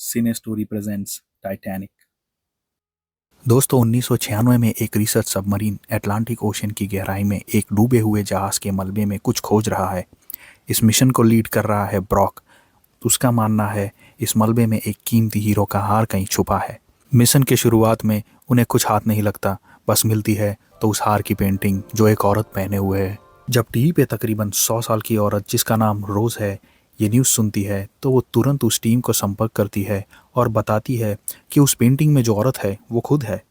सिने story presents Titanic. दोस्तों 1996 में एक रिसर्च सबमरीन अटलांटिक ओशन की गहराई में एक डूबे हुए जहाज के मलबे में कुछ खोज रहा है। इस मिशन को लीड कर रहा है ब्रॉक। उसका मानना है इस मलबे में एक कीमती हीरो का हार कहीं छुपा है। मिशन के शुरुआत में उन्हें कुछ हाथ नहीं लगता, बस मिलती है तो उस हार की पेंटिंग जो एक औरत पहने हुए है। जब टीवी पे तकरीबन 100 साल की औरत जिसका नाम रोज है ये न्यूज़ सुनती है तो वो तुरंत उस टीम को संपर्क करती है और बताती है कि उस पेंटिंग में जो औरत है वो खुद है।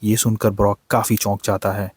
ये सुनकर ब्रॉक काफ़ी चौंक जाता है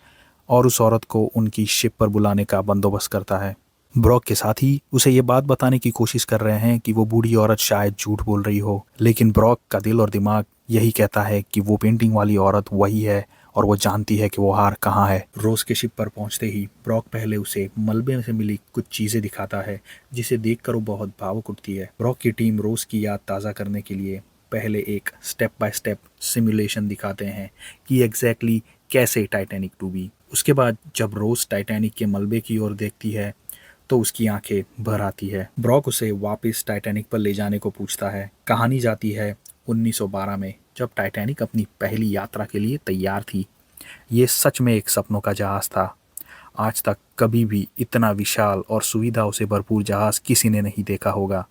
और उस औरत को उनकी शिप पर बुलाने का बंदोबस्त करता है। ब्रॉक के साथी उसे ये बात बताने की कोशिश कर रहे हैं कि वो बूढ़ी औरत शायद झूठ बोल रही हो, लेकिन ब्रॉक का दिल और दिमाग यही कहता है कि वो पेंटिंग वाली औरत वही है और वो जानती है कि वो हार कहाँ है। रोज के शिप पर पहुंचते ही ब्रॉक पहले उसे मलबे से मिली कुछ चीजें दिखाता है जिसे देखकर वो बहुत भावुक उठती है। ब्रॉक की टीम रोज की याद ताज़ा करने के लिए पहले एक स्टेप बाय स्टेप सिमुलेशन दिखाते हैं कि एग्जैक्टली कैसे टाइटैनिक डूबी। उसके बाद जब रोज टाइटैनिक के मलबे की ओर देखती है तो उसकी आंखें भर आती है। ब्रॉक उसे वापस टाइटैनिक पर ले जाने को पूछता है। कहानी जाती है 1912 में, जब टाइटैनिक अपनी पहली यात्रा के लिए तैयार थी। ये सच में एक सपनों का जहाज था। आज तक कभी भी इतना विशाल और सुविधाओं से भरपूर जहाज किसी ने नहीं देखा होगा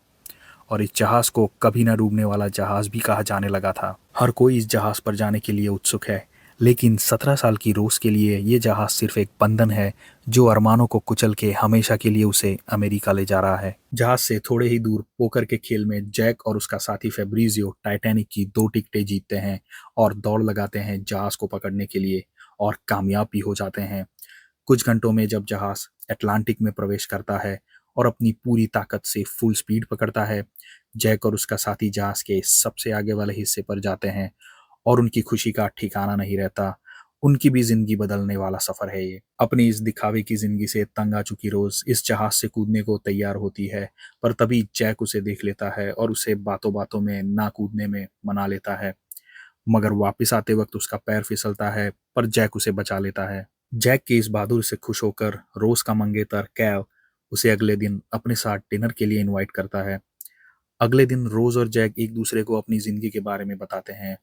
और इस जहाज को कभी न डूबने वाला जहाज भी कहा जाने लगा था। हर कोई इस जहाज पर जाने के लिए उत्सुक है, लेकिन 17 साल की रोज के लिए ये जहाज सिर्फ एक बंधन है जो अरमानों को कुचल के हमेशा के लिए उसे अमेरिका ले जा रहा है। जहाज से थोड़े ही दूर पोकर के खेल में जैक और उसका साथी फेब्रिजियो टाइटैनिक की 2 टिकटें जीतते हैं और दौड़ लगाते हैं जहाज को पकड़ने के लिए और कामयाब भी हो जाते हैं। कुछ घंटों में जब जहाज अटलांटिक में प्रवेश करता है और अपनी पूरी ताकत से फुल स्पीड पकड़ता है, जैक और उसका साथी जहाज के सबसे आगे वाले हिस्से पर जाते हैं और उनकी खुशी का ठिकाना नहीं रहता। उनकी भी जिंदगी बदलने वाला सफर है ये। अपनी इस दिखावे की जिंदगी से तंग आ चुकी रोज इस जहाज से कूदने को तैयार होती है, पर तभी जैक उसे देख लेता है और उसे बातों बातों में ना कूदने में मना लेता है। मगर वापस आते वक्त उसका पैर फिसलता है, पर जैक उसे बचा लेता है। जैक की इस बहादुर से खुश होकर रोज का मंगेतर कैल उसे अगले दिन अपने साथ डिनर के लिए इनवाइट करता है। अगले दिन रोज और जैक एक दूसरे को अपनी जिंदगी के बारे में बताते हैं।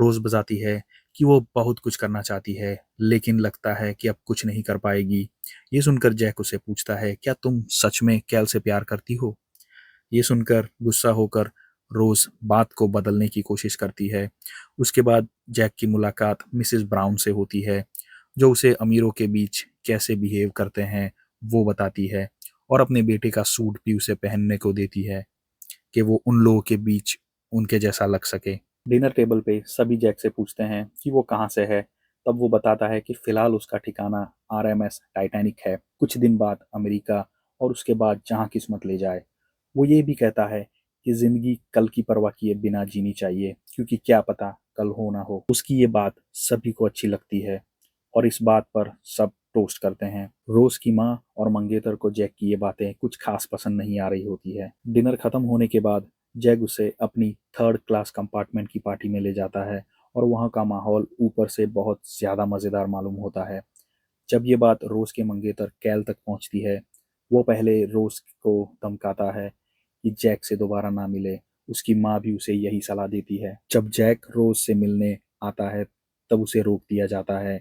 रोज बताती है कि वो बहुत कुछ करना चाहती है, लेकिन लगता है कि अब कुछ नहीं कर पाएगी। ये सुनकर जैक उसे पूछता है, क्या तुम सच में कैल से प्यार करती हो? ये सुनकर गुस्सा होकर रोज बात को बदलने की कोशिश करती है। उसके बाद जैक की मुलाकात मिसेस ब्राउन से होती है, जो उसे अमीरों के बीच कैसे बिहेव करते हैं वो बताती है और अपने बेटे का सूट भी उसे पहनने को देती है कि वो उन लोगों के बीच उनके जैसा लग सके। डिनर टेबल पे सभी जैक से पूछते हैं कि वो कहाँ से है। तब वो बताता है कि फिलहाल उसका ठिकाना आरएमएस टाइटैनिक है, कुछ दिन बाद अमेरिका और उसके बाद जहाँ किस्मत ले जाए। वो ये भी कहता है कि जिंदगी कल की परवाह किए बिना जीनी चाहिए, क्योंकि क्या पता कल हो ना हो। उसकी ये बात सभी को अच्छी लगती है और इस बात पर सब टोस्ट करते हैं। रोज की माँ और मंगेतर को जैक की ये बातें कुछ खास पसंद नहीं आ रही होती है। डिनर खत्म होने के बाद जैक उसे अपनी थर्ड क्लास कंपार्टमेंट की पार्टी में ले जाता है और वहाँ का माहौल ऊपर से बहुत ज्यादा मजेदार मालूम होता है। जब ये बात रोज के मंगेतर कैल तक पहुंचती है, वो पहले रोज को धमकाता है कि जैक से दोबारा ना मिले। उसकी माँ भी उसे यही सलाह देती है। जब जैक रोज से मिलने आता है तब उसे रोक दिया जाता है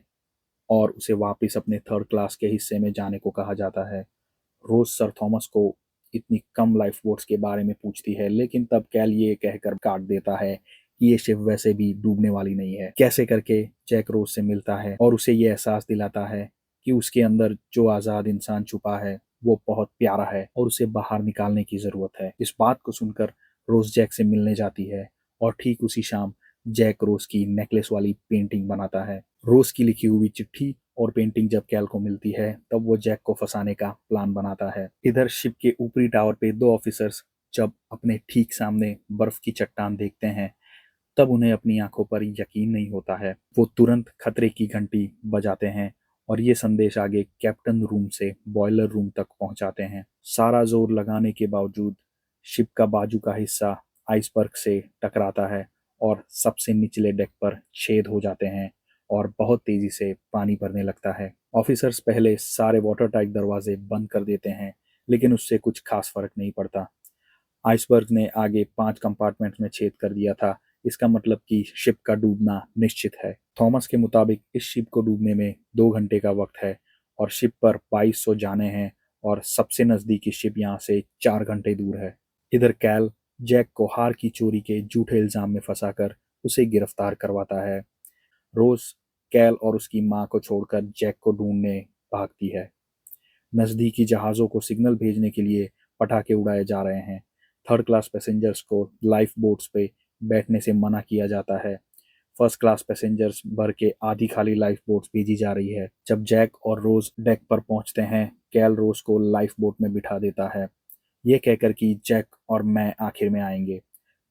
और उसे वापस अपने थर्ड क्लास के हिस्से में जाने को कहा जाता है। रोज सर थॉमस को इतनी कम लाइफ बोट्स के बारे में पूछती है, लेकिन तब कैल ये कहकर काट देता है कि ये शिप वैसे भी डूबने वाली नहीं है। कैसे करके जैक रोज से मिलता है और उसे ये एहसास दिलाता है कि उसके अंदर जो आज़ाद इंसान छुपा है वो बहुत प्यारा है और उसे बाहर निकालने की ज़रूरत है। इस बात को सुनकर रोज जैक से मिलने जाती है और ठीक उसी शाम जैक रोज की नेकलेस वाली पेंटिंग बनाता है। रोज की लिखी हुई चिट्ठी और पेंटिंग जब कैल को मिलती है तब वो जैक को फंसाने का प्लान बनाता है। इधर शिप के ऊपरी टावर पे दो ऑफिसर्स जब अपने ठीक सामने बर्फ की चट्टान देखते हैं तब उन्हें अपनी आंखों पर यकीन नहीं होता है। वो तुरंत खतरे की घंटी बजाते हैं और ये संदेश आगे कैप्टन रूम से बॉयलर रूम तक पहुंचाते हैं। सारा जोर लगाने के बावजूद शिप का बाजू का हिस्सा आइसबर्ग से टकराता है और सबसे निचले डेक पर छेद हो जाते हैं और बहुत तेजी से पानी भरने लगता है। ऑफिसर्स पहले सारे वाटर टाइट दरवाजे बंद कर देते हैं, लेकिन उससे कुछ खास फर्क नहीं पड़ता। आइसबर्ग ने आगे 5 कंपार्टमेंट्स में छेद कर दिया था। इसका मतलब कि शिप का डूबना निश्चित है। थॉमस के मुताबिक इस शिप को डूबने में 2 घंटे का वक्त है और शिप पर 2200 जाने हैं और सबसे नज़दीकी शिप यहाँ से 4 घंटे दूर है। इधर कैल जैक को हार की चोरी के झूठे इल्जाम में फंसाकर उसे गिरफ्तार करवाता है। रोज कैल और उसकी मां को छोड़कर जैक को ढूंढने भागती है। नजदीकी जहाजों को सिग्नल भेजने के लिए पटाखे उड़ाए जा रहे हैं। थर्ड क्लास पैसेंजर्स को लाइफ बोट्स पे बैठने से मना किया जाता है। फर्स्ट क्लास पैसेंजर्स भर के आधी खाली लाइफ बोट्स भेजी जा रही है। जब जैक और रोज डेक पर पहुंचते हैं, कैल रोज को लाइफ बोट में बिठा देता है, ये कहकर कि जैक और मैं आखिर में आएंगे,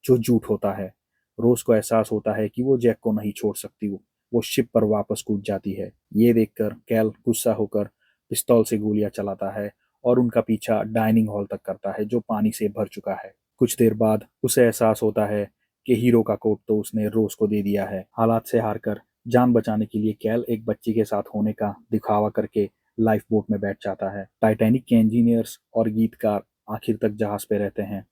जो झूठ होता है। रोज को एहसास होता है कि वो जैक को नहीं छोड़ सकती। वो शिप पर वापस कूद जाती है। ये देखकर कैल गुस्सा होकर पिस्तौल से गोलियां चलाता है और उनका पीछा डाइनिंग हॉल तक करता है, जो पानी से भर चुका है। कुछ देर बाद उसे एहसास होता है कि हीरो का कोट तो उसने रोज को दे दिया है। हालात से हारकर जान बचाने के लिए कैल एक बच्ची के साथ होने का दिखावा करके लाइफ बोट में बैठ जाता है। टाइटैनिक के इंजीनियर्स और गीतकार आखिर तक जहाज पे रहते हैं।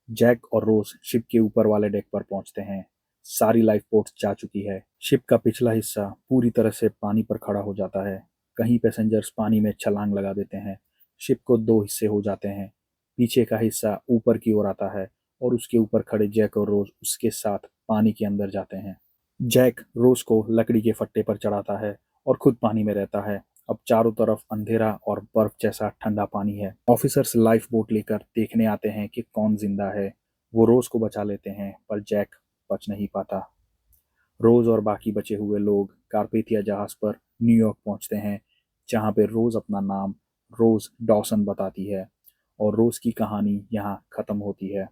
जैक और रोज शिप के ऊपर वाले डेक पर पहुंचते हैं। सारी लाइफ बोट्स जा चुकी है। शिप का पिछला हिस्सा पूरी तरह से पानी पर खड़ा हो जाता है। कहीं पैसेंजर्स पानी में छलांग लगा देते हैं। शिप को 2 हिस्से हो जाते हैं। पीछे का हिस्सा ऊपर की ओर आता है और उसके ऊपर खड़े जैक और रोज उसके साथ पानी के अंदर जाते हैं। जैक रोज को लकड़ी के फट्टे पर चढ़ाता है और खुद पानी में रहता है। अब चारों तरफ अंधेरा और बर्फ जैसा ठंडा पानी है। ऑफिसर्स लाइफ बोट लेकर देखने आते हैं कि कौन जिंदा है। वो रोज को बचा लेते हैं, पर जैक बच नहीं पाता। रोज और बाकी बचे हुए लोग कारपेथिया जहाज पर न्यूयॉर्क पहुंचते हैं, जहां पे रोज अपना नाम रोज डॉसन बताती है और रोज की कहानी यहाँ खत्म होती है।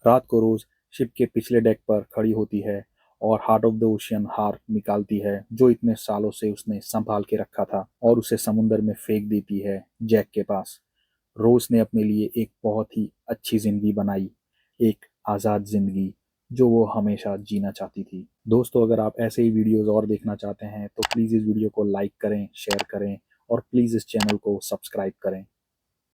रात को रोज शिप के पिछले डेक पर खड़ी होती है और हार्ट ऑफ द ओशियन हार निकालती है, जो इतने सालों से उसने संभाल के रखा था, और उसे समुंदर में फेंक देती है जैक के पास। रोज ने अपने लिए एक बहुत ही अच्छी जिंदगी बनाई, एक आज़ाद जिंदगी जो वो हमेशा जीना चाहती थी। दोस्तों, अगर आप ऐसे ही वीडियोस और देखना चाहते हैं तो प्लीज़ इस वीडियो को लाइक करें, शेयर करें और प्लीज़ इस चैनल को सब्सक्राइब करें।